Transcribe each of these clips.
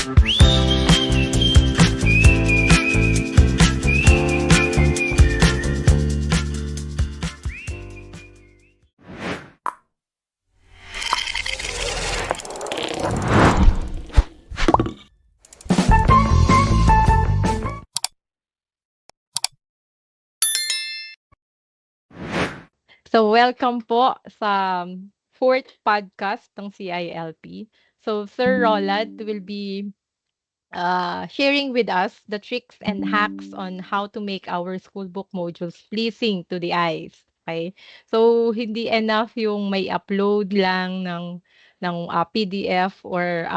So welcome po sa fourth podcast ng CILP. So Sir Roland will be sharing with us the tricks and hacks on how to make our school book modules pleasing to the eyes. Okay? So hindi enough yung may upload lang ng PDF or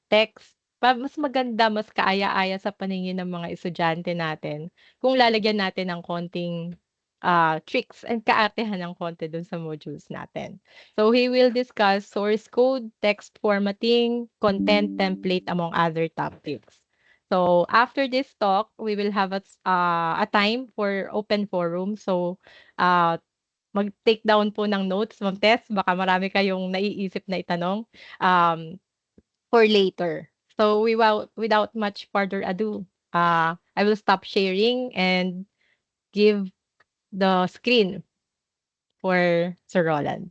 text. Mas maganda, mas kaaya-aya sa paningin ng mga estudyante natin kung lalagyan natin ng konting tricks and kaartehan ng konti dun sa modules natin. So he will discuss source code, text formatting, content template, among other topics. So after this talk, we will have a time for open forum. So uh, mag-take down po ng notes, Ma'am Tess. Baka marami kayong naiisip na itanong for later. So without much further ado, I will stop sharing and give the screen for Sir Roland.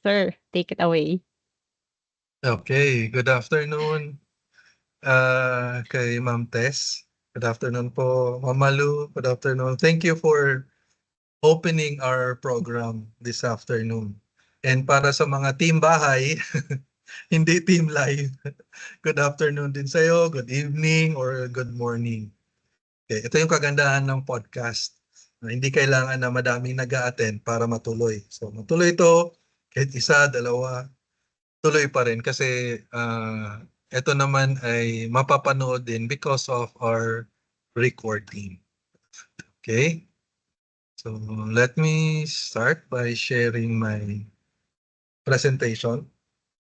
Sir, take it away. Okay, good afternoon kay Ma'am Tess. Good afternoon po, Ma'am Malu. Good afternoon. Thank you for opening our program this afternoon. And para sa mga team bahay, hindi team live, good afternoon din sa'yo, good evening, or good morning. Okay, ito yung kagandahan ng podcast. Hindi kailangan na madaming nag-a-attend para matuloy. So matuloy ito, kahit isa, dalawa, tuloy pa rin kasi ito naman ay mapapanood din because of our recording. Okay? So let me start by sharing my presentation.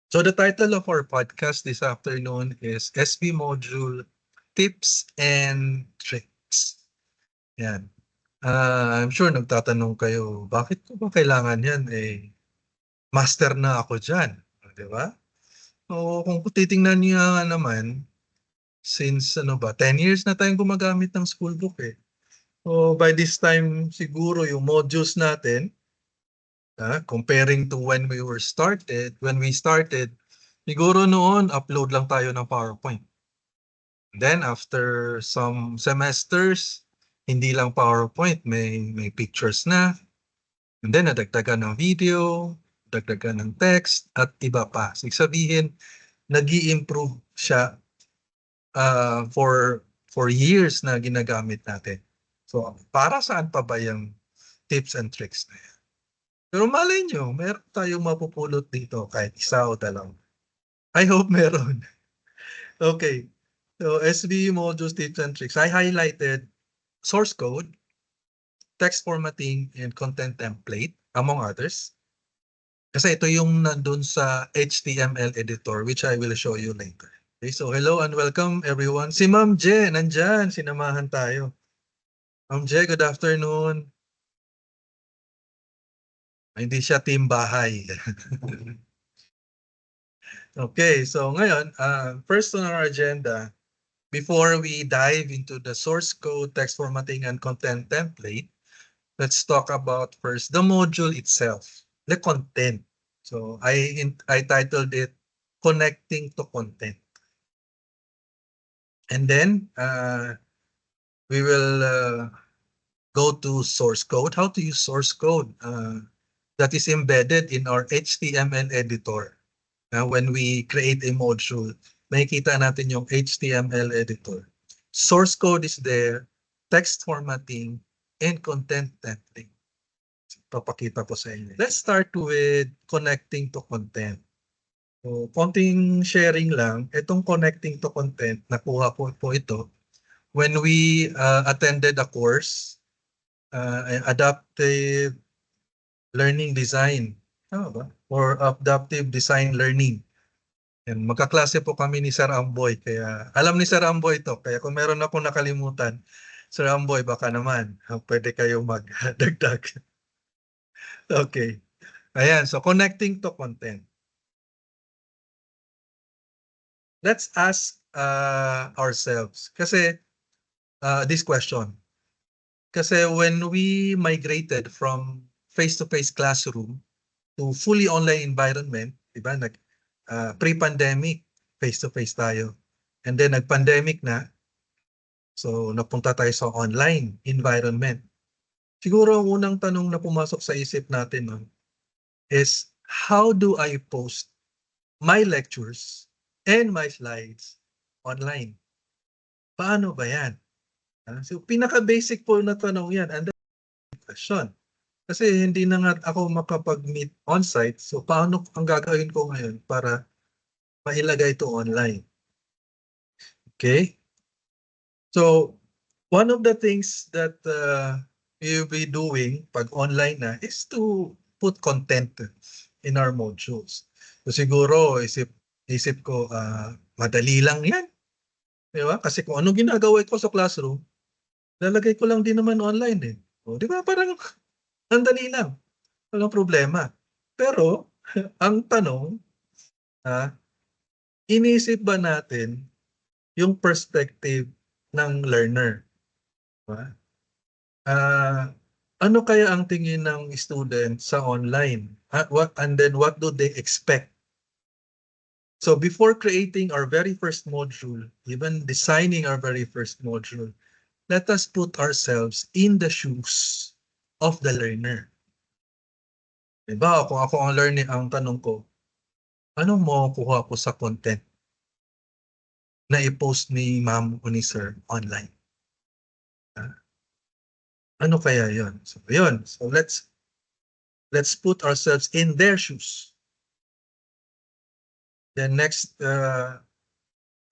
So the title of our podcast this afternoon is SB Module Tips and Tricks. Yan. I'm sure nagtatanong kayo, bakit ko ba kailangan yan? Master na ako dyan. Di ba? So kung titingnan niyo naman, since 10 years na tayong gumagamit ng school book eh. So by this time siguro yung modules natin, comparing to when we started, siguro noon upload lang tayo ng PowerPoint. Then after some semesters, hindi lang PowerPoint, may pictures na. And then nadagdagan ng video, dagdagan ng text at iba pa. Sabihin, nag-i-improve siya for years na ginagamit natin. So, para saan pa ba yung tips and tricks na yan? Pero malay nyo, meron tayong mapupulot dito kahit isa o dalawa. I hope meron. Okay. So, SB modules, tips and tricks. I highlighted source code, text formatting, and content template, among others. Kasi ito yung nandun sa HTML editor, which I will show you later. Okay, so hello and welcome everyone. Si Ma'am Je, nandyan, sinamahan tayo. Ma'am Je, good afternoon. Hindi siya team bahay. Okay, so ngayon, first on our agenda, before we dive into the source code, text formatting, and content template, let's talk about first the module itself, the content. So I titled it Connecting to Content. And then we will go to source code, how to use source code that is embedded in our HTML editor. When we create a module, makikita natin yung HTML editor. Source code is there, text formatting, and content template. Papakita ko sa inyo. Let's start with connecting to content. So, konting sharing lang, itong connecting to content, nakuha po ito when we attended a course, adaptive learning design, tama ba? Or adaptive design learning. Yan, magkaklase po kami ni Sir Amboy, kaya alam ni Sir Amboy ito, kaya kung meron akong nakalimutan, Sir Amboy, baka naman, pwede kayo magdagdag. Okay. Ayan, so connecting to content. Let's ask ourselves. Kasi, this question. Kasi when we migrated from face-to-face classroom to fully online environment, di ba, pre-pandemic, face-to-face tayo. And then nag-pandemic na, so napunta tayo sa online environment. Siguro ang unang tanong na pumasok sa isip natin nun is, how do I post my lectures and my slides online? Paano ba yan? So pinaka-basic po na tanong yan, and the question. Kasi hindi na nga ako makapag-meet on-site, so paano ang gagawin ko ngayon para mailagay ito online? Okay? So, one of the things that you'll be doing pag online na is to put content in our modules. So siguro, isip ko, madali lang yan. Di ba? Kasi kung ano ginagawa ko sa classroom, lalagay ko lang din naman online eh. O, di ba? Parang ang dali lang. Walang problema. Pero, ang tanong, inisip ba natin yung perspective ng learner? Diba? Ano kaya ang tingin ng student sa online? And then what do they expect? So before creating our very first module, even designing our very first module, let us put ourselves in the shoes of the learner. Diba? Kung ako ang learner, ang tanong ko, anong makukuha ko sa content na i-post ni ma'am o ni sir online? Ano kaya yon? So yun. So let's put ourselves in their shoes. The next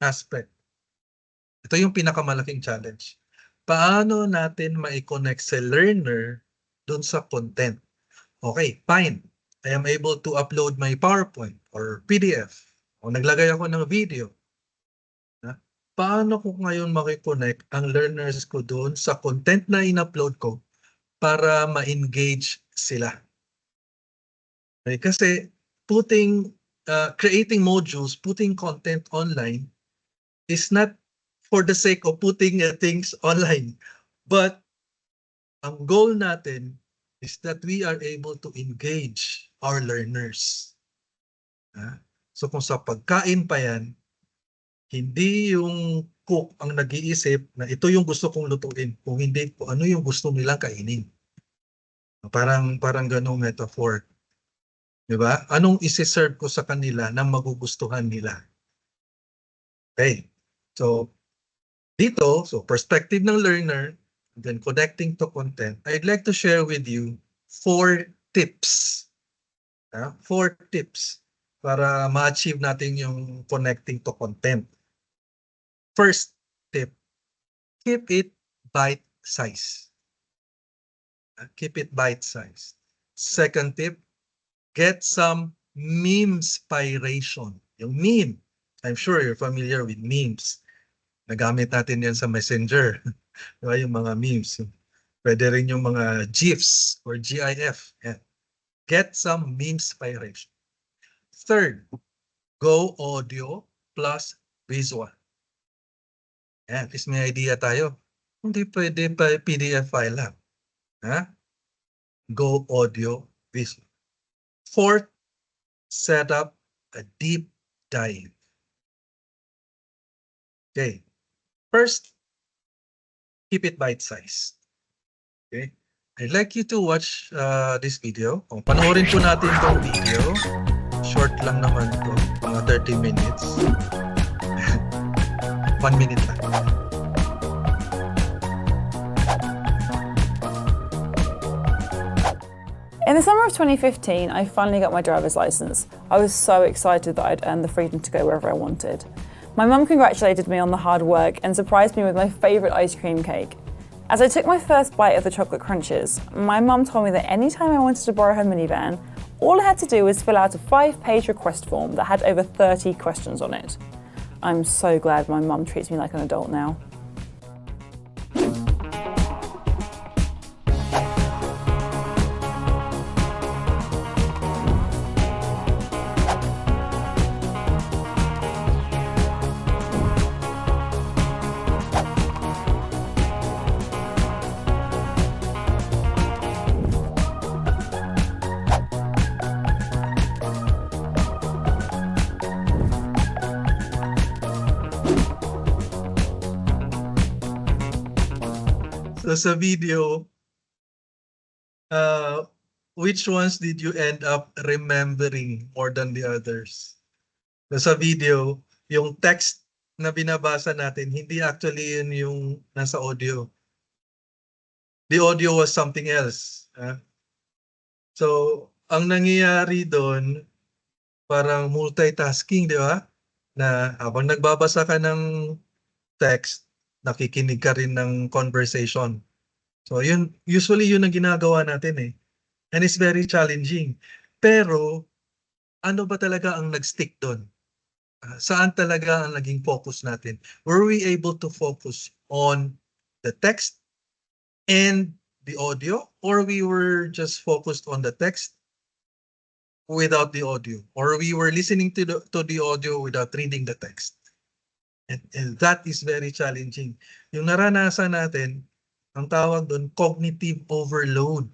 aspect. Ito yung pinakamalaking challenge. Paano natin ma-connect sa learner dun sa content? Okay, fine. I am able to upload my PowerPoint or PDF. O naglagay ako ng video. Paano ko ngayon makikonnect ang learners ko doon sa content na in-upload ko para ma-engage sila? Okay, kasi creating modules, putting content online is not for the sake of putting things online. But ang goal natin is that we are able to engage our learners. So kung sa pagkain pa yan, hindi yung cook ang nag-iisip na ito yung gusto kong lutuin, kung hindi, kung ano yung gusto nilang kainin. Parang ganong metaphor. Diba? Anong isi-serve ko sa kanila na magugustuhan nila? Okay. So, dito, so perspective ng learner, then connecting to content, I'd like to share with you 4 tips. 4 tips para ma-achieve natin yung connecting to content. First tip, keep it bite-size. Keep it bite-size. Second tip, get some meme-spiration. Yung meme, I'm sure you're familiar with memes. Nagamit natin yan sa Messenger. Diba, yung mga memes. Pwede rin yung mga GIFs or GIF. Yan. Get some meme-spiration. Third, go audio plus visual. Yan, at least may idea tayo. Hindi pwede pa PDF file lang. Go audio visual. Fourth, set up a deep dive. Okay. First, keep it bite-sized. Okay. I'd like you to watch this video. Panoorin po natin itong video. Short lang naman ito. Mga 30 minutes. 1 minute lang. In the summer of 2015, I finally got my driver's license. I was so excited that I'd earned the freedom to go wherever I wanted. My mum congratulated me on the hard work and surprised me with my favourite ice cream cake. As I took my first bite of the chocolate crunches, my mum told me that anytime I wanted to borrow her minivan, all I had to do was fill out a 5-page request form that had over 30 questions on it. I'm so glad my mum treats me like an adult now. So sa video, which ones did you end up remembering more than the others? So sa video, yung text na binabasa natin, hindi actually yun yung nasa audio. The audio was something else. So, ang nangyayari doon, parang multitasking, di ba? Na habang nagbabasa ka ng text, nakikinig ka rin ng conversation. So, usually yun ang ginagawa natin eh. And it's very challenging. Pero, ano ba talaga ang nag-stick doon? Saan talaga ang naging focus natin? Were we able to focus on the text and the audio, or we were just focused on the text without the audio, or we were listening to the audio without reading the text? And that is very challenging. Yung naranasan natin, ang tawag doon, cognitive overload.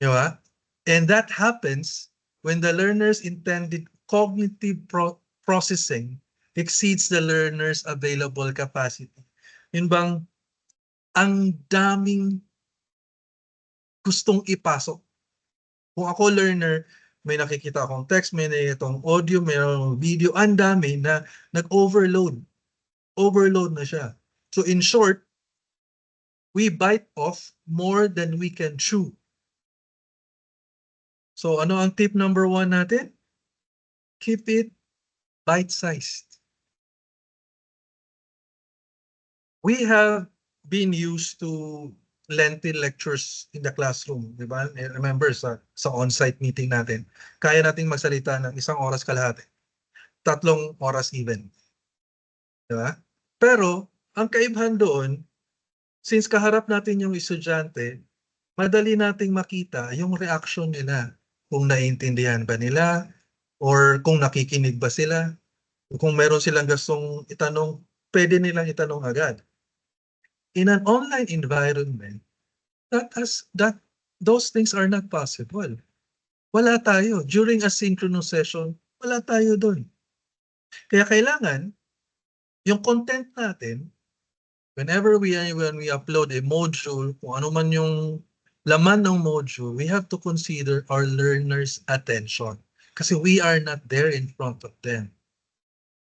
Di ba? And that happens when the learner's intended cognitive processing exceeds the learner's available capacity. Yun bang ang daming gustong ipasok. Kung ako learner, may nakikita akong text, may nakikita audio, may video, ang dami na nag-overload. Overload na siya. So in short, we bite off more than we can chew. So ano ang tip number 1 natin? Keep it bite-sized. We have been used to lengthy lectures in the classroom, di ba? Remember sa on-site meeting natin, kaya nating magsalita ng 1 oras kalahati, 3 oras even. Di ba? Pero ang kaibahan doon, since kaharap natin yung estudyante, madali nating makita yung reaction nila. Kung naiintindihan ba nila, or kung nakikinig ba sila, kung meron silang gustong itanong, pwede nilang itanong agad. In an online environment, those things are not possible. Wala tayo. During a synchronous session, wala tayo doon. Kaya kailangan, yung content natin, when we upload a module, kung ano man yung laman ng module, we have to consider our learners' attention. Kasi we are not there in front of them.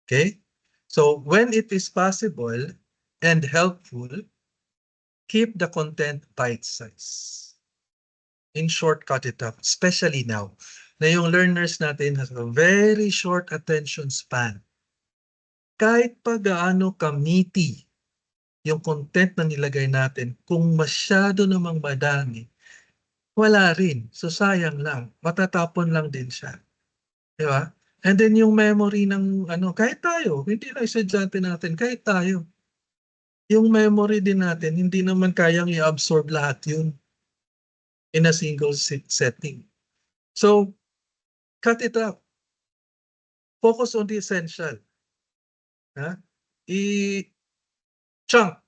Okay? So when it is possible and helpful, keep the content bite-sized. In short, cut it up, especially now na yung learners natin has a very short attention span. Kahit pa gaano ka-meaty yung content na nilagay natin, kung masyado namang madami, wala rin. So sayang lang. Matatapon lang din siya. Di ba? And then yung memory ng kahit tayo, hindi na estudyante natin, kahit tayo. Yung memory din natin, hindi naman kayang i-absorb lahat yun in a single setting. So, cut it up. Focus on the essential. I-chunk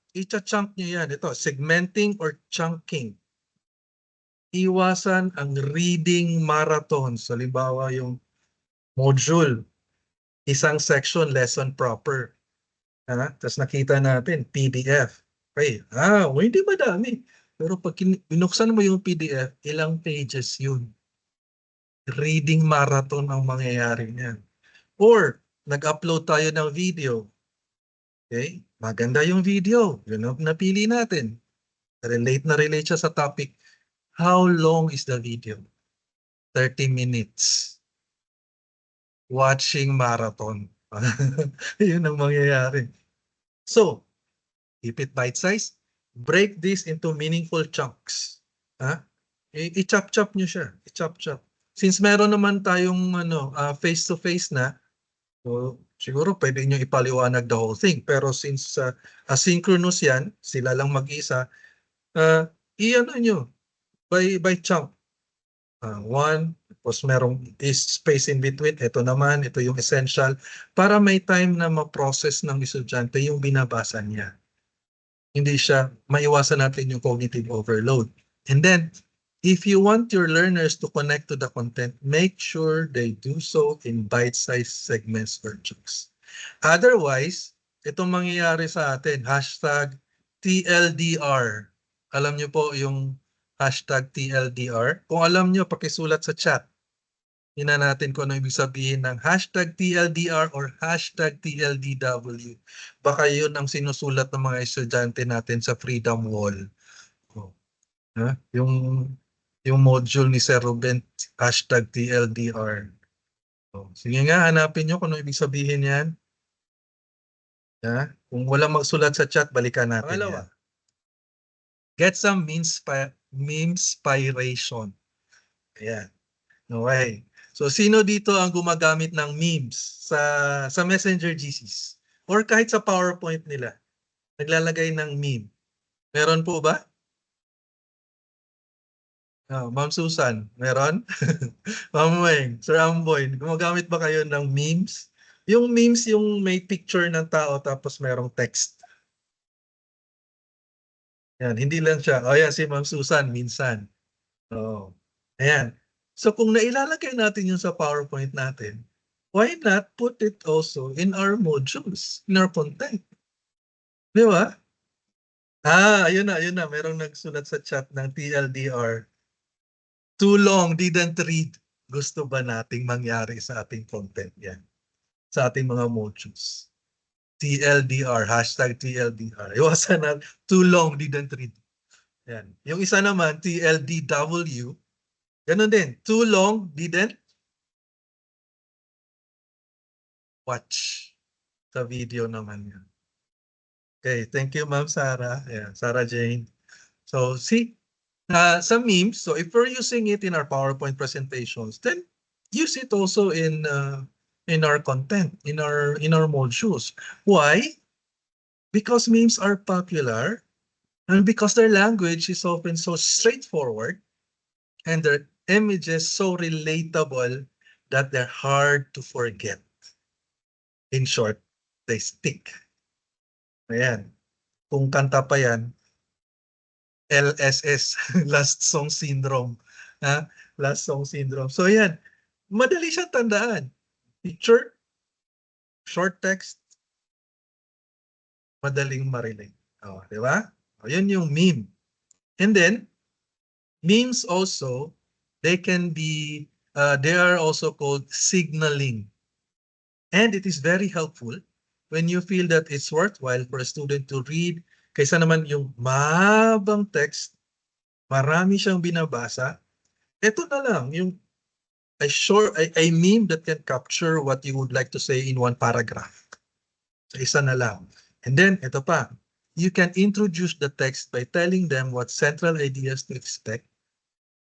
nyo yan. Ito, segmenting or chunking. Iwasan ang reading marathon. So, halimbawa yung module, isang section, lesson proper. Tapos nakita natin, PDF. Okay, hindi madami. Pero pag binuksan mo yung PDF, ilang pages yun. Reading marathon ang mangyayari niyan. Or, nag-upload tayo ng video. Okay, maganda yung video. Yun ang napili natin. Relate siya sa topic. How long is the video? 30 minutes. Watching marathon. Yun ang mangyayari. So, keep it bite-sized. Break this into meaningful chunks. I-chop-chop nyo siya. I-chop-chop. Since meron naman tayong face-to-face na, so, siguro pwede nyo ipaliwanag the whole thing. Pero since asynchronous yan, sila lang mag-isa, nyo, by chunk. One, tapos merong space in between. Ito naman, ito yung essential. Para may time na ma-process ng estudyante yung binabasa niya. Hindi siya, maiwasan natin yung cognitive overload. And then, if you want your learners to connect to the content, make sure they do so in bite-sized segments or chunks. Otherwise, itong mangyayari sa atin, hashtag TLDR. Alam niyo po yung hashtag TLDR? Kung alam niyo, pakisulat sa chat. Tingnan natin kung ano ibig sabihin ng hashtag TLDR or hashtag TLDW. Baka yun ang sinusulat ng mga estudyante natin sa Freedom Wall. Oh. Ha? Yung module ni Sir Ruben, hashtag TLDR. Oh. Sige nga, hanapin nyo kung ano ibig sabihin yan. Ha? Kung wala magsulat sa chat, balikan natin yan. Get some memespiration. Ayan. Okay. So, sino dito ang gumagamit ng memes sa Messenger GCs? Or kahit sa PowerPoint nila? Naglalagay ng meme. Meron po ba? Oh, Ma'am Susan, meron? Ma'am Weng, Sir Amboy, gumagamit ba kayo ng memes? Yung memes, yung may picture ng tao tapos merong text. Yan, hindi lang siya. O yan, si Ma'am Susan, minsan. Oh. Ayan. So kung nailalagay natin yung sa PowerPoint natin, why not put it also in our modules, in our content? Di ba? Ayun na. Merong nagsulat sa chat ng TLDR. Too long, didn't read. Gusto ba nating mangyari sa ating content yan? Sa ating mga modules. TLDR, hashtag TLDR. Iwasan na, too long, didn't read. Yan. Yung isa naman, TLDW. Ganun din. Too long, didn't watch. Sa video naman yan. Okay, thank you, Ma'am Sarah. Yeah, Sarah Jane. So, see, sa memes, so if we're using it in our PowerPoint presentations, then use it also in our content, in our modules. Why? Because memes are popular and because their language is often so straightforward and their images so relatable that they're hard to forget. In short, they stick. Ayan. Kung kanta pa yan, LSS, Last Song Syndrome. Last Song Syndrome. So ayan, madali siyang tandaan. Picture, short text, madaling marinig. Di ba? Yun yung meme. And then, memes also, they are also called signaling. And it is very helpful when you feel that it's worthwhile for a student to read kaysa naman yung mabang text, marami siyang binabasa. Ito na lang, yung a meme that can capture what you would like to say in one paragraph. So isa na lang. And then, ito pa, you can introduce the text by telling them what central ideas to expect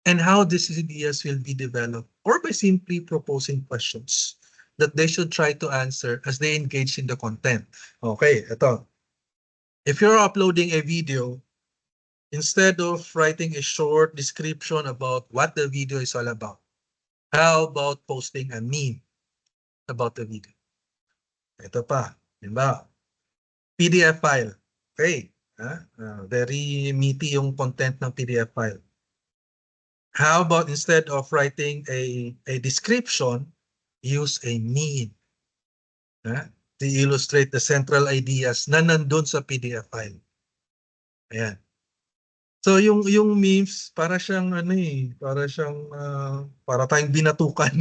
and how these ideas will be developed, or by simply proposing questions that they should try to answer as they engage in the content. Okay, ito. If you're uploading a video, instead of writing a short description about what the video is all about, how about posting a meme about the video? Ito pa, diba? PDF file. Okay, very meaty yung content ng PDF file. How about instead of writing a description, use a meme to illustrate the central ideas na nandun sa PDF file. Ayan. So yung memes para siyang para tayong binatukan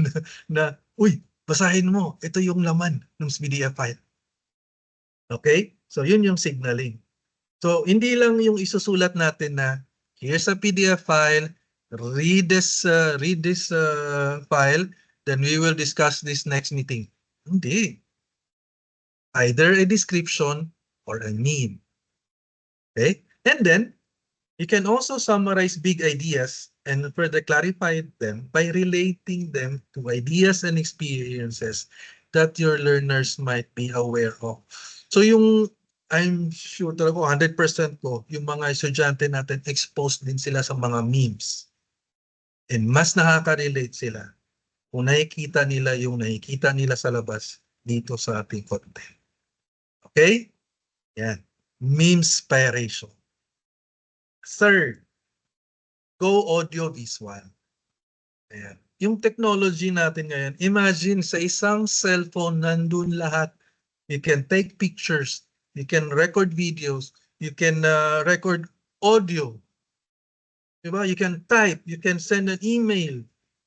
na uy, basahin mo, ito yung laman ng PDF file. Okay? So yun yung signaling. So hindi lang yung isusulat natin na here's a PDF file, read this file, then we will discuss this next meeting. Hindi. Either a description or a meme. Okay? And then, you can also summarize big ideas and further clarify them by relating them to ideas and experiences that your learners might be aware of. So I'm sure talaga 100% ko, yung mga estudyante natin exposed din sila sa mga memes. And mas nakaka-relate sila kung nakikita nila yung nakikita nila sa labas dito sa ating content. Okay? Yan. Memespiration. Third, go audio-visual. Ayan. Yung technology natin ngayon, imagine sa isang cellphone nandun lahat. You can take pictures, you can record videos, You can record audio. Diba? You can type, you can send an email,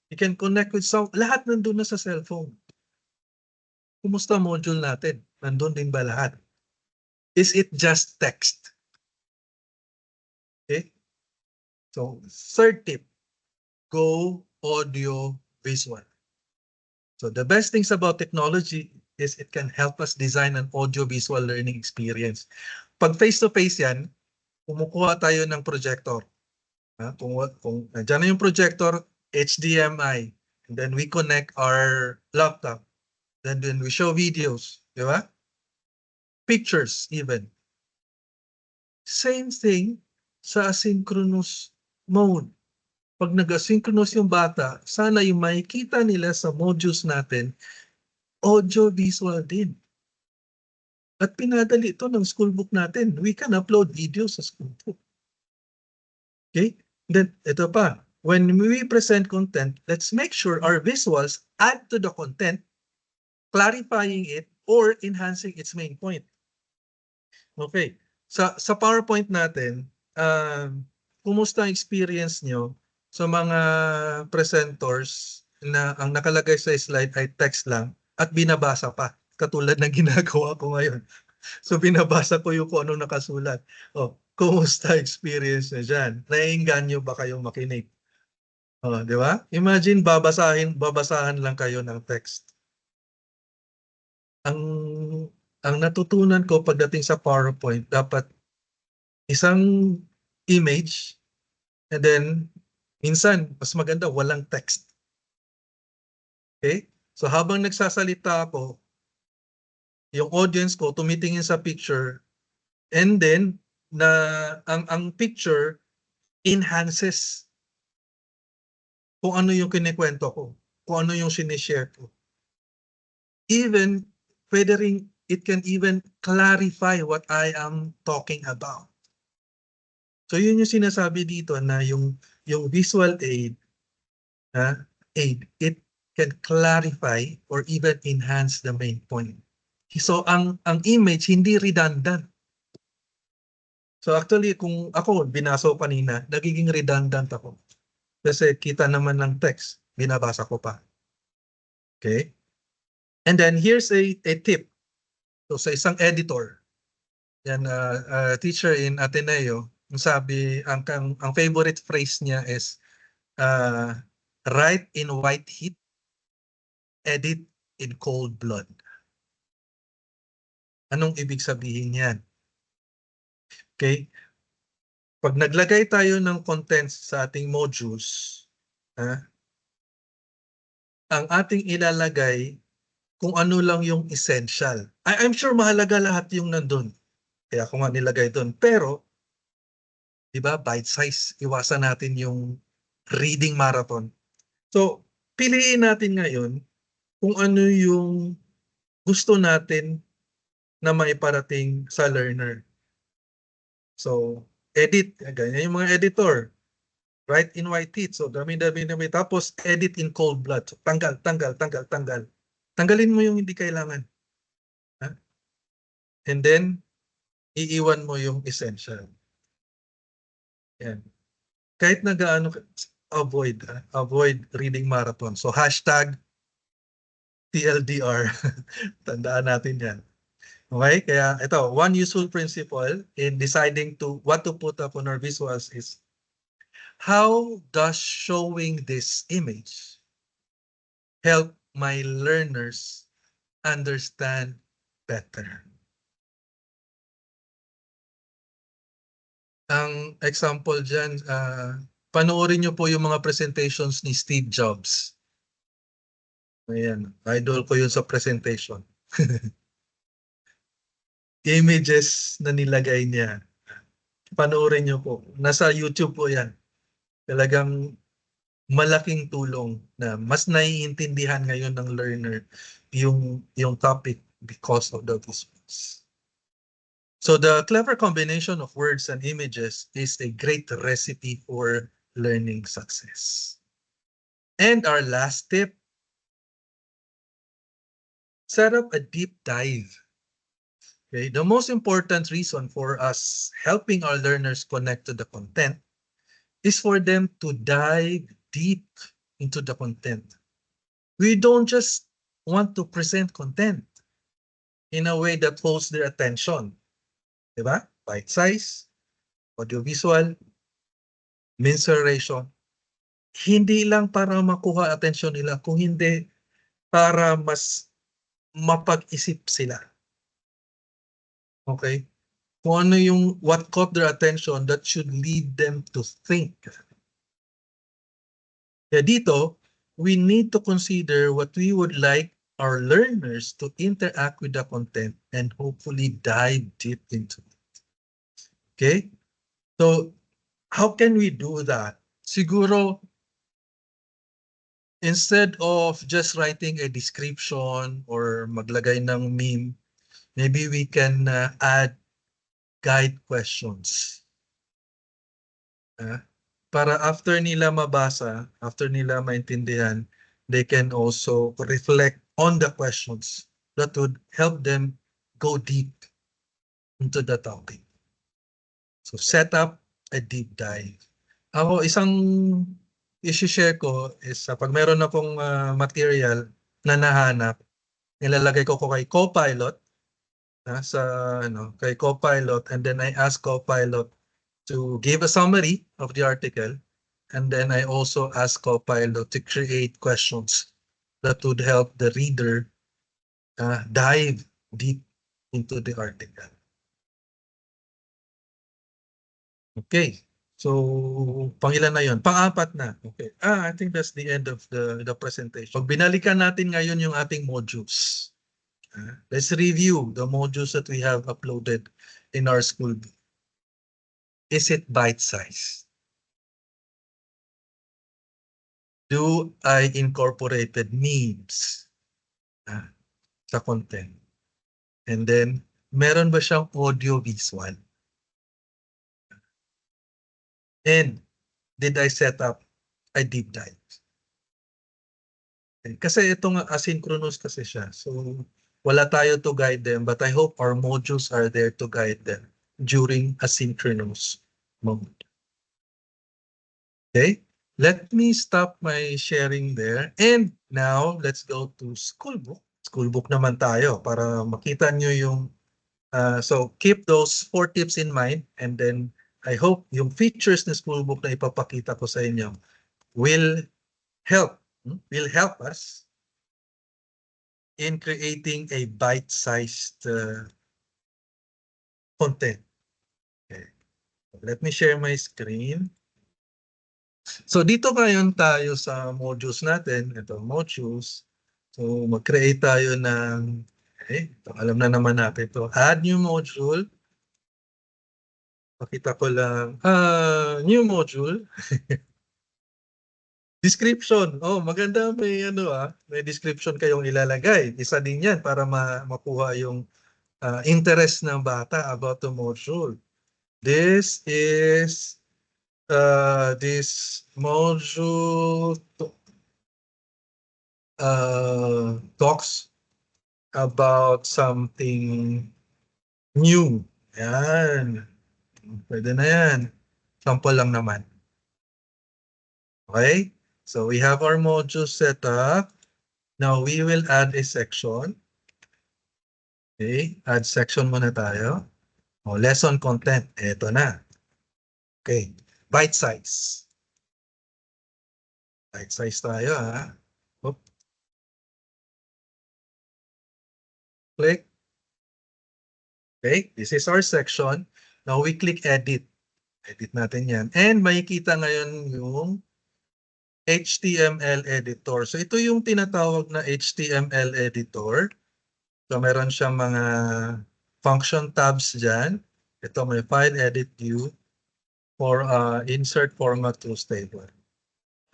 you can connect with sound. Lahat nandun na sa cellphone. Kumusta module natin? Nandun din ba lahat? Is it just text? Okay? So, third tip, go audio visual. So the best things about technology is it can help us design an audio-visual learning experience. Pag face-to-face yan, kumukuha tayo ng projector. Kung nandiyan na yung projector, HDMI, and then we connect our laptop. Then we show videos, di ba? Pictures even. Same thing sa asynchronous mode. Pag nag-asynchronous yung bata, sana yung makikita nila sa modules natin, audio-visual din. At pinadali ito ng schoolbook natin. We can upload videos sa schoolbook. Okay? Then, ito pa. When we present content, let's make sure our visuals add to the content, clarifying it or enhancing its main point. Okay. Sa PowerPoint natin, kumusta ang experience nyo sa mga presenters na ang nakalagay sa slide ay text lang at binabasa pa, katulad ng ginagawa ko ngayon. So binabasa ko yung kung ano nakasulat. Kumusta experience nyo dyan? Naiinganyo ba kayong makinig? Di ba? Imagine babasahan lang kayo ng text. Ang natutunan ko pagdating sa PowerPoint, dapat isang image and then minsan mas maganda walang text. Okay? So habang nagsasalita ako, yung audience ko tumitingin sa picture and then ang picture enhances kung ano yung kinikwento ko, kung ano yung sinishare ko. Even it can even clarify what I am talking about. So yun yung sinasabi dito na yung visual aid, it can clarify or even enhance the main point. So ang image hindi redundant. So actually kung ako binaso kanina, nagiging redundant ako. Kasi kita naman ng text, binabasa ko pa. Okay? And then here's a tip. So sa isang editor, yan teacher in Ateneo, sabi ang favorite phrase niya is write in white heat, edit in cold blood. Anong ibig sabihin yan? Okay? Pag naglagay tayo ng contents sa ating modules, ang ating ilalagay kung ano lang yung essential. I'm sure mahalaga lahat yung nandun. Kaya ako nga nilagay doon. Pero, di ba, bite size. Iwasan natin yung reading marathon. So, piliin natin ngayon kung ano yung gusto natin na maiparating sa learner. So, edit. Ganyan yung mga editor. Write in white heat. So, dami-dami. Tapos, edit in cold blood. So, tanggal. Tanggalin mo yung hindi kailangan. And then, iiwan mo yung essential. Yan. Kahit na gaano, avoid reading marathon. So, hashtag TLDR. Tandaan natin yan. Okay? Kaya ito, one useful principle in deciding what to put up on our visuals is how does showing this image help my learners understand better? Ang example dyan, panoorin nyo po yung mga presentations ni Steve Jobs. Ayan, idol ko yun sa presentation. Images na nilagay niya. Panoorin nyo po. Nasa YouTube po yan. Talagang malaking tulong na mas naiintindihan ngayon ng learner yung topic because of the visuals. So the clever combination of words and images is a great recipe for learning success. And our last tip, set up a deep dive Okay, the most important reason for us helping our learners connect to the content is for them to dive deep into the content. We don't just want to present content in a way that holds their attention. Diba? Bite size, audiovisual, mensuration. Hindi lang para makuha atensyon nila, kung hindi para mas mapag-isip sila. Okay? Kung ano yung what caught their attention that should lead them to think. Kaya dito, we need to consider what we would like our learners to interact with the content and hopefully dive deep into it. Okay? So, how can we do that? Siguro, instead of just writing a description or maglagay ng meme, maybe we can add guide questions. Para after nila mabasa, after nila maintindihan, they can also reflect on the questions that would help them go deep into the topic. So set up a deep dive. Ako, isang isi-share ko is pag meron akong material na nahanap, nilalagay ko kay Copilot, kay Copilot, and then I ask Copilot to give a summary of the article, and then I also ask Copilot to create questions that would help the reader dive deep into the article. Okay, so pangilan na yun? Pang-apat na. Okay. I think that's the end of the presentation. Pag binalikan natin ngayon yung ating modules. Let's review the modules that we have uploaded in our school. Is it bite-sized? Do I incorporated memes sa content? And then, meron ba siyang audio-visual? And did I set up a deep dive? Kasi ito nga asynchronous kasi siya. So, wala tayo to guide them, but I hope our modules are there to guide them during asynchronous mode. Okay, let me stop my sharing there. And now, let's go to Schoolbook. Schoolbook naman tayo para makita nyo yung so keep those 4 tips in mind, and then I hope yung features ng Schoolbook na ipapakita ko sa inyo will help us in creating a bite-sized content. Okay. Let me share my screen. So dito ngayon tayo sa modules natin. Ito, modules. So mag-create tayo ng, ito, alam na naman natin ito. Add new module. Pakita ko lang. New module. Description. Oh, maganda, may may description kayong ilalagay. Isa din 'yan para makuha yung interest ng bata about the module. This is this module talks about something new. Yan. Pwede na yan. Sample lang naman. Okay? So we have our module set up. Now we will add a section. Okay, add section muna tayo. Lesson content. Ito na. Okay, bite size. Bite size tayo ha. Oop. Click. Okay, this is our section. Now we click edit. Edit natin yan. And makikita ngayon yung HTML editor. So ito yung tinatawag na HTML editor. So meron siyang mga function tabs dyan. Ito may file edit view for insert format to table.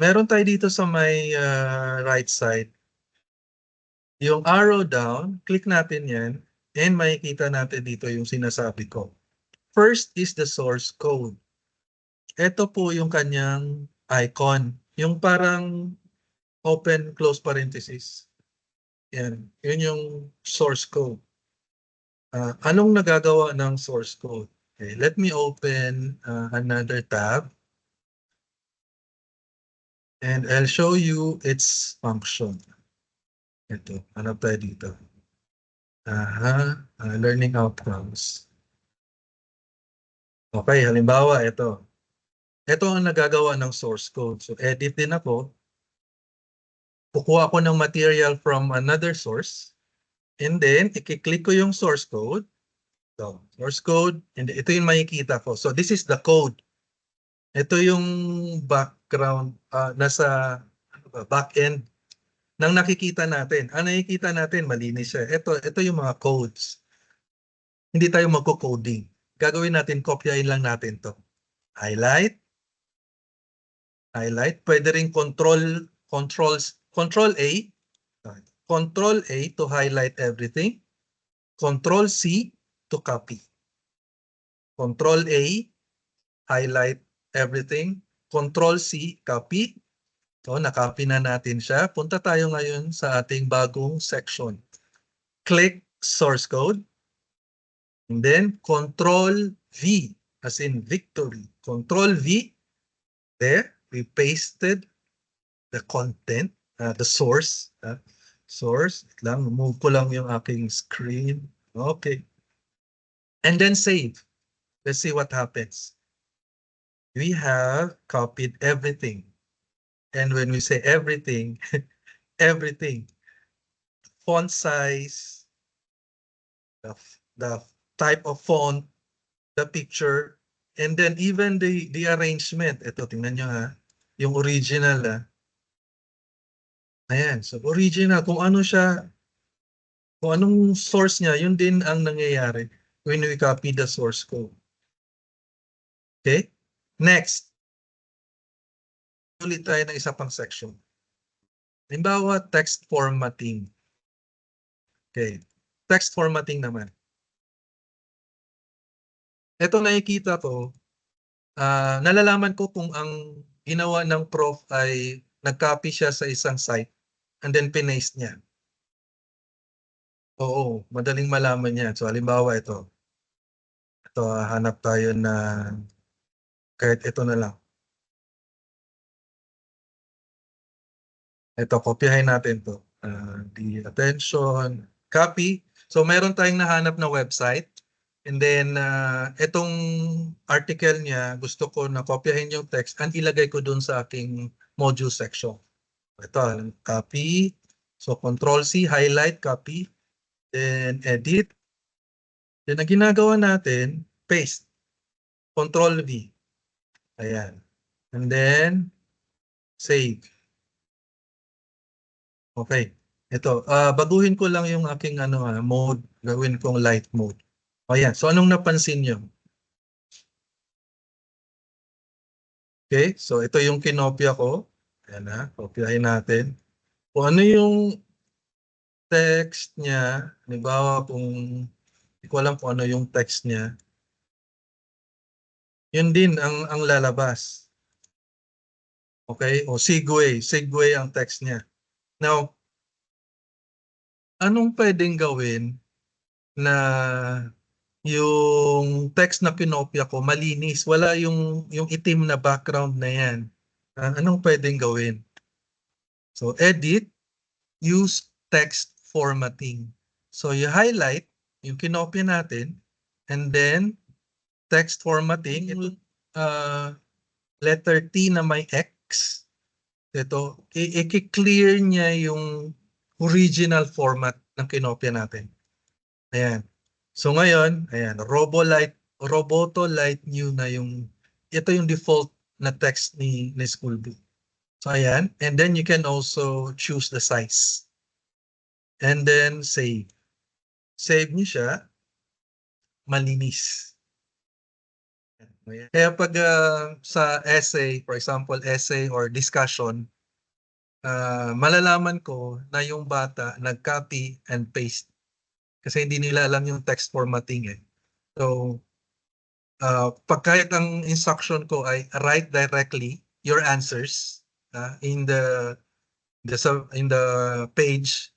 Meron tayo dito sa may right side. Yung arrow down, click natin yan. And makikita natin dito yung sinasabi ko. First is the source code. Ito po yung kanyang icon. Yung parang open, close parenthesis. Yan. Yun yung source code. Anong nagagawa ng source code? Okay, let me open another tab. And I'll show you its function. Ito, hanap tayo dito. Learning outcomes. Okay, halimbawa ito. Ito ang nagagawa ng source code. So edit din ako. Kukuha ko ng material from another source. And then, i-click ko yung source code. So, source code. And ito yung makikita ko. So this is the code. Ito yung background, nasa back-end ng nakikita natin. Ang nakikita natin, malinis siya. Ito yung mga codes. Hindi tayo magko-coding. Gagawin natin, kopyahin lang natin to. Highlight. Highlight. Pwede rin control A. Control A to highlight everything. Control C to copy. Control A, highlight everything. Control C, copy. So, nakopy na natin siya. Punta tayo ngayon sa ating bagong section. Click source code. And then, Control V, as in victory. Control V. There, we pasted the content, the source. Source. Move ko lang yung aking screen. Okay. And then save. Let's see what happens. We have copied everything. And when we say everything, everything. Font size, the type of font, the picture, and then even the arrangement. Ito, tingnan nyo ha. Yung original ha. Ayan, so original. Kung ano siya, kung anong source niya, yun din ang nangyayari when we copy the source code. Okay? Next. Ulit tayo ng isa pang section. Halimbawa, text formatting. Okay. Text formatting naman. Ito nakikita ko, nalalaman ko kung ang ginawa ng prof ay nag-copy siya sa isang site and then pinaste niya. Oo, madaling malaman niya. So, halimbawa ito. Ito, hanap tayo na kahit ito na lang. Ito, kopyahin natin to. The attention, copy. So, meron tayong nahanap na website. And then, itong article niya, gusto ko na kopyahin yung text and ilagay ko dun sa aking module section. Ito, copy. So, Control-C, highlight, copy. Then, edit. Then, ang ginagawa natin, paste. Control-V. Ayan. And then, save. Okay. Ito, baguhin ko lang yung aking mode. Gawin kong light mode. Ayan. So, anong napansin nyo? Okay. So, ito yung kinopya ko. Ayan na. Kopyahin natin. Kung ano yung text niya, halimbawa kung hindi ko alam kung ano yung text niya, yun din ang lalabas. Okay? O segue. Segue ang text niya. Now, anong pwedeng gawin na yung text na kinopya ko malinis, wala yung itim na background na yan? Anong pwedeng gawin? So, edit, use text formatting. So, you highlight yung kinopya natin, and then text formatting, ito, letter T na may X, ito, i-clear niya yung original format ng kinopya natin. Ayan. So ngayon, ayan, Roboto Light New na yung, ito yung default na text ni Schoolbook. So ayan, and then you can also choose the size. And then save. Save niyo siya, malinis. Kaya pag sa essay, for example, essay or discussion, malalaman ko na yung bata nag-copy and paste. Kasi hindi nila alam yung text formatting eh. So, pag kahit ang instruction ko ay write directly your answers in the page,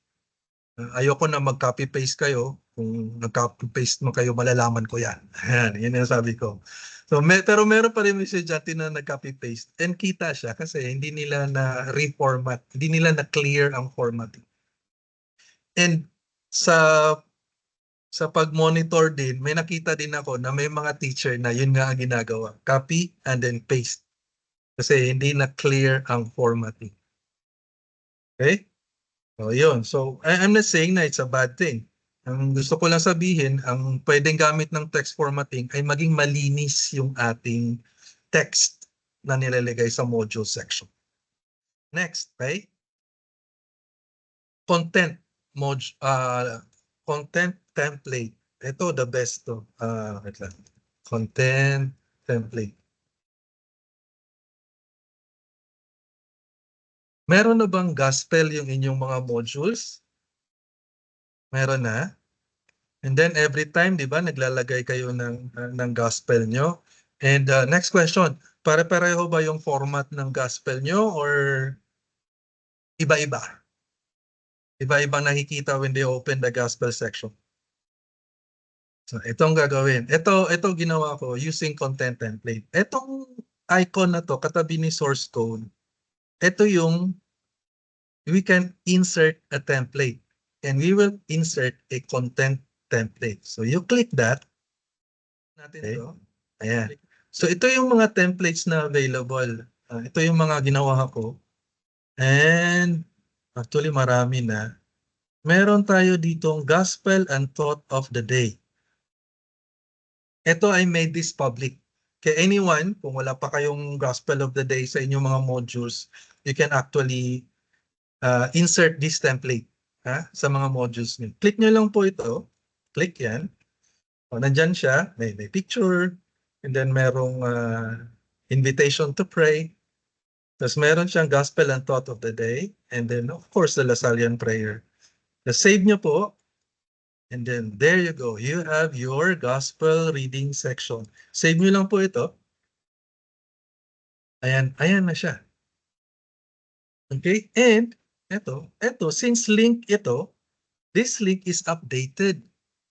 Ayoko na mag-copy-paste kayo. Kung nag-copy-paste mo kayo, malalaman ko yan. Ayan, yun yung sabi ko. So, pero meron pa rin may estudyante na nag-copy-paste. And kita siya kasi hindi nila na reformat, hindi nila na clear ang formatting. And sa pag-monitor din, may nakita din ako na may mga teacher na yun nga ang ginagawa. Copy and then paste. Kasi hindi na clear ang formatting. Okay? So, yun. So, I'm not saying na it's a bad thing. Ang gusto ko lang sabihin, ang pwedeng gamit ng text formatting ay maging malinis yung ating text na nilalagay sa module section. Next, okay? Content content template. Ito, the best to. Wait lang. Content template. Meron na bang gospel yung inyong mga modules? Meron na. And then every time, di ba, naglalagay kayo ng gospel nyo. And next question, pare-pareho ba yung format ng gospel nyo or iba-iba? Iba-ibang nakikita when they open the gospel section. So itong gagawin. Ito ginawa ko using content template. Itong icon na to, katabi ni source code, ito yung we can insert a template. And we will insert a content template. So you click that. Natin ito. Ayan. So ito yung mga templates na available. Ito yung mga ginawa ko. And actually marami na. Meron tayo ditong Gospel and Thought of the Day. Ito I made this public. Kaya anyone, kung wala pa kayong Gospel of the Day sa inyong mga modules, you can actually insert this template sa mga modules niyo. Click nyo lang po ito. Click yan. O, nandyan siya. May picture. And then merong invitation to pray. Tapos meron siyang Gospel and Thought of the Day. And then of course the Lasallian prayer. Save nyo po. And then there you go. You have your Gospel reading section. Save nyo lang po ito. Ayan na siya. Okay? And ito, since link ito, this link is updated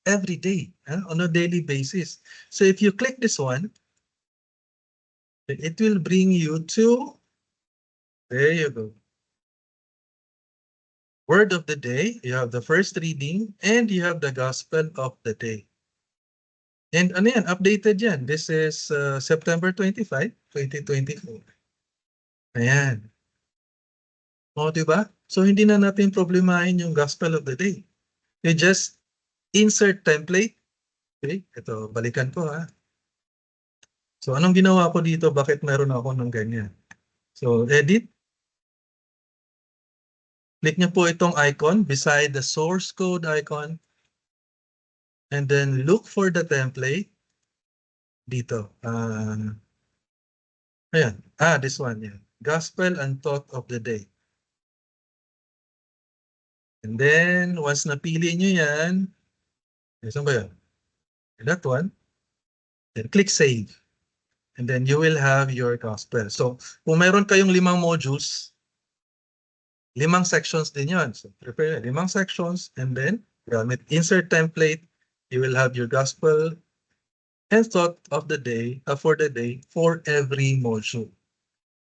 every day on a daily basis. So if you click this one, it will bring you to, there you go. Word of the day, you have the first reading, and you have the Gospel of the day. And ano yan, updated yan. This is September 25, 2024. Ayan. O, diba? So, hindi na natin problemahin yung Gospel of the day. You just insert template. Okay, ito, balikan ko So, anong ginawa ko dito? Bakit meron ako ng ganyan? So, edit. Click niyo po itong icon beside the source code icon. And then look for the template. Dito. Ayan. This one. Yan. Gospel and Thought of the Day. And then, once napili nyo yan, saan ba yan? That one. Then click Save. And then you will have your gospel. So, kung meron kayong 5 modules, 5 sections din yan. So, prepare 5 sections and then insert template. You will have your gospel and thought of the day, for the day, for every module.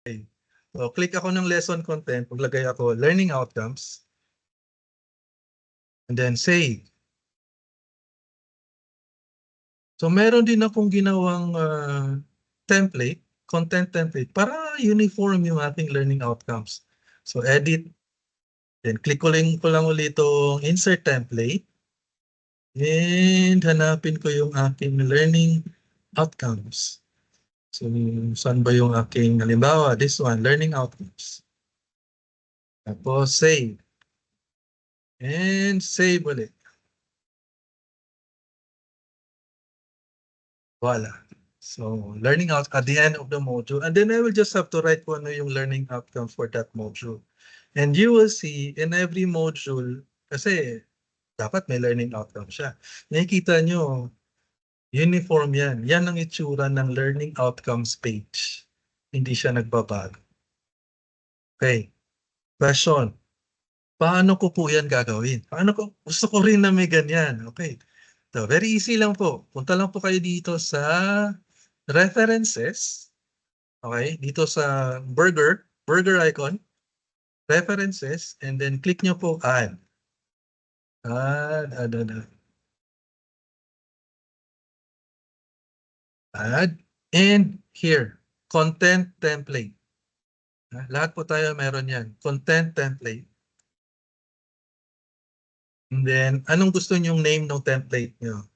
Okay. So, click ako ng lesson content. Maglagay ako learning outcomes. And then save. So, meron din akong ginawang template, content template, para uniform yung ating learning outcomes. So, edit. Then, click ko lang ulit itong insert template. And hanapin ko yung aking learning outcomes. So, saan ba yung aking, halimbawa, this one, learning outcomes. Tapos, save. And save ulit. Voila. So, learning out at the end of the module. And then I will just have to write kung ano yung learning outcome for that module. And you will see in every module, kasi dapat may learning outcome siya. Nakikita nyo, uniform yan. Yan ang itsura ng learning outcomes page. Hindi siya nagbabago. Okay. Question. paano ko po yan gagawin? Gusto ko rin na may ganyan. Okay. So, very easy lang po. Punta lang po kayo dito sa references. Okay. Dito sa burger icon, references, and then click nyo po add. Add. And here, content template. Lahat po tayo meron yan. Content template. And then, anong gusto nyong name ng template nyo?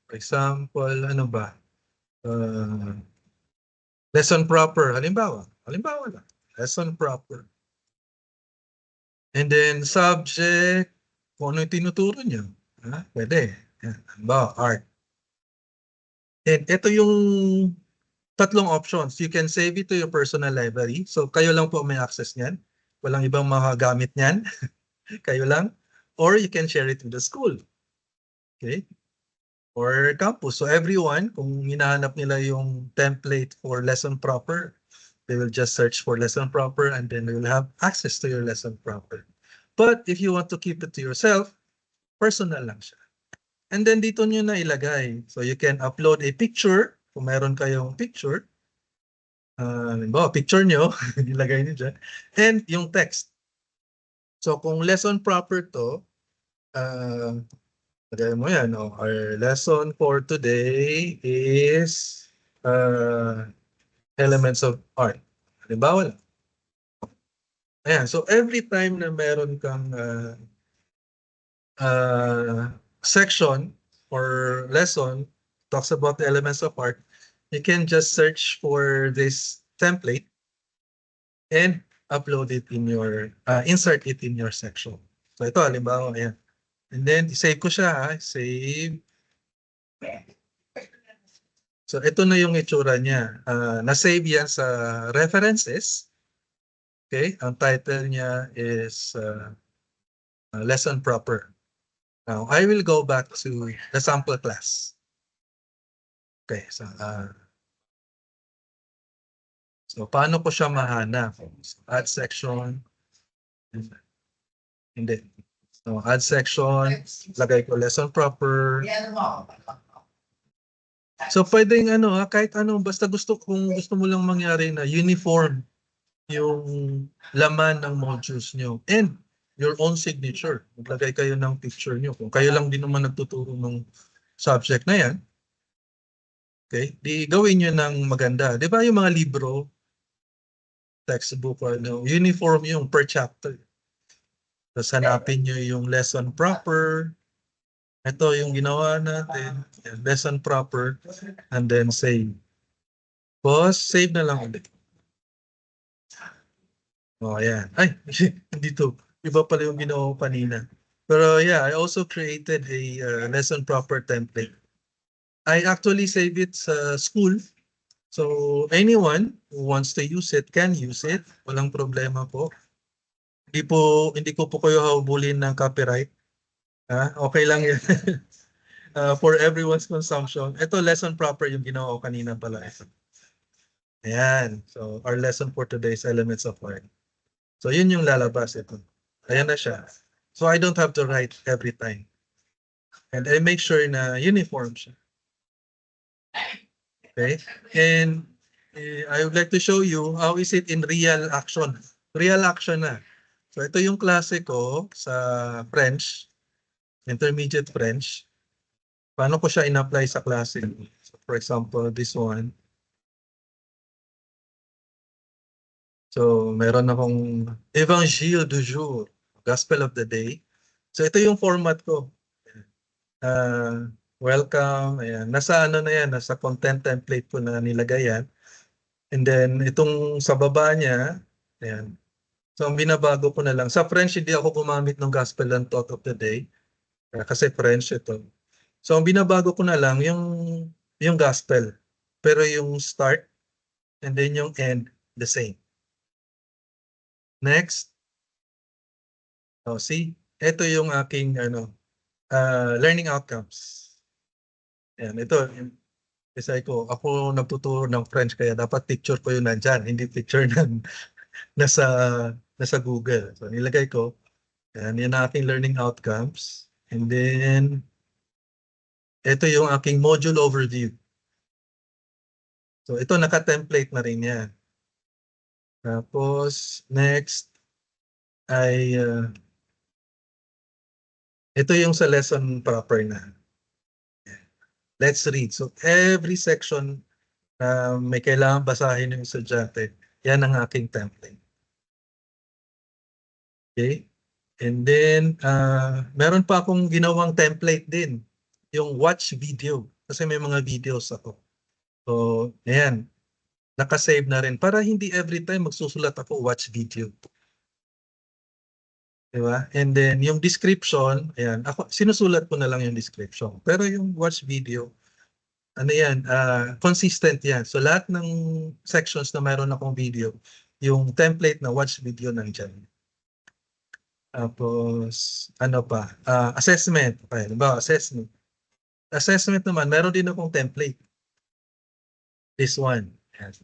For example, ano ba? Lesson proper. Halimbawa lang. Lesson proper. And then, subject. Kung ano yung tinuturo nyo. Pwede. Halimbawa, art. And ito yung tatlong options. You can save it to your personal library. So, kayo lang po may access niyan. Walang ibang makagamit niyan. Kayo lang. Or you can share it with the school. Okay? Or campus. So everyone, kung hinahanap nila yung template for lesson proper, they will just search for lesson proper and then they will have access to your lesson proper. But if you want to keep it to yourself, personal lang siya. And then dito nyo na ilagay. So you can upload a picture, kung meron kayong picture. Picture nyo, ilagay nyo dyan. And yung text. So kung lesson proper to, lagay mo yan. Our lesson for today is elements of art. Halimbawa lang. Ayan. So every time na meron kang section or lesson talks about the elements of art, you can just search for this template and upload it in your, insert it in your section. So ito, halimbawa, ayan. And then, save ko siya, save. So ito na yung itsura niya. Na-save yan sa references. Okay, ang title niya is lesson proper. Now, I will go back to the sample class. Okay, so paano ko siya mahanap? Add section. Hindi. So, add section. Lagay ko lesson proper. So, pwedeng kahit basta kung gusto mo lang mangyari na uniform yung laman ng modules nyo. And your own signature. Maglagay kayo ng picture nyo. Kung kayo lang din naman nagtuturo ng subject na yan, okay, di gawin nyo ng maganda. Di ba yung mga libro, textbook, uniform yung per chapter. Tapos hanapin nyo yung lesson proper. Ito yung ginawa natin. Lesson proper. And then save. Pause, save na lang ulit. Ayan. Ay, hindi to. Iba pala yung ginawa ko kanina. Pero yeah, I also created a lesson proper template. I actually save it sa school. So anyone who wants to use it can use it. Walang problema po. Hindi ko po kayo habulin ng copyright. Okay lang yan. For everyone's consumption. Ito lesson proper yung ginawa ko kanina pala. Ayan. So our lesson for today is elements of art. So yun yung lalabas ito. Ayan na siya. So I don't have to write every time. And I make sure na uniform siya. Okay? And I would like to show you how is it in real action. Real action na. So ito yung klase ko sa French, intermediate French. Paano ko siya in-apply sa klase? So for example, this one. So meron akong Évangile du jour, Gospel of the day. So ito yung format ko. Welcome. Ayan. Nasa na yan, nasa content template ko na nilagay yan. And then itong sa baba niya, ayan. So ang binabago ko na lang. Sa French, hindi ako gumamit ng Gospel and Thought of the Day. Kasi French ito. So ang binabago ko na lang yung Gospel. Pero yung start and then yung end, the same. Next. See? Ito yung aking learning outcomes. Ayan, ito. Kasi ako nagtuturo ng French kaya dapat picture ko yun nandyan. Hindi picture ng nasa Google. So nilagay ko. Yan ang aking learning outcomes. And then, ito yung aking module overview. So ito naka-template na rin yan. Tapos, next ay ito yung sa lesson proper na. Let's read. So every section na may kailangan basahin ng estudyante, yan ang aking template. Okay? And then, meron pa akong ginawang template din, yung watch video. Kasi may mga videos ako. So, ayan, nakasave na rin. Para hindi every time magsusulat ako watch video. Diba? And then, yung description, ayan, ako, sinusulat ko na lang yung description. Pero yung watch video, ano yan, consistent yan. So, lahat ng sections na mayroon akong video, yung template na watch video nandyan. Tapos, ano pa? Assessment. Okay, diba? Assessment. Assessment naman, meron din akong template. This one. Yan.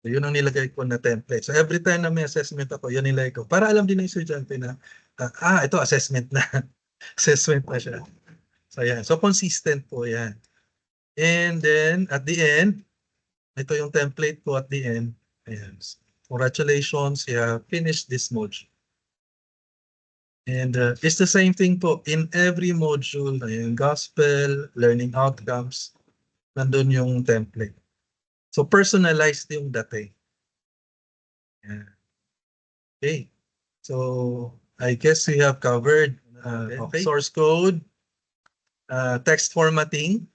So, yun ang nilagay ko na template. So, every time na may assessment ako, yun nilagay ko. Para alam din ng estudyante na, ito assessment na. Assessment na siya. So, yan. So, consistent po yan. And then, at the end, ito yung template ko at the end. Ayan. Congratulations, you have finished this module. And it's the same thing po in every module, yung gospel, learning outcomes, nandun yung template. So personalized yung dating. Yeah. Okay. So I guess we have covered source code, text formatting,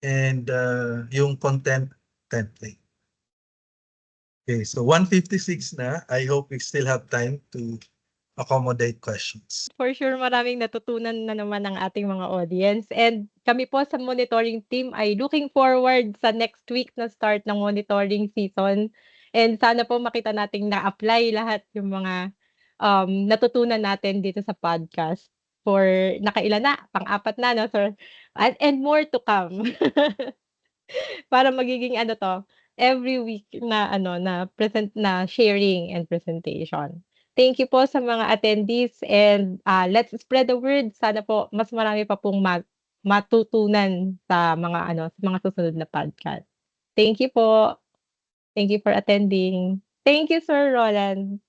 and yung content template. Okay, so 1:56 na. I hope we still have time to accommodate questions. For sure, maraming natutunan na naman ng ating mga audience. And kami po sa monitoring team ay looking forward sa next week na start ng monitoring season. And sana po makita nating na-apply lahat yung mga natutunan natin dito sa podcast. For nakailan na, pang-apat na, no, sir? And more to come. Para magiging every week na na present na sharing and presentation. Thank you po sa mga attendees and let's spread the word. Sana po mas marami pa pong matutunan sa mga sa mga susunod na podcast. Thank you po. Thank you for attending. Thank you, Sir Roland.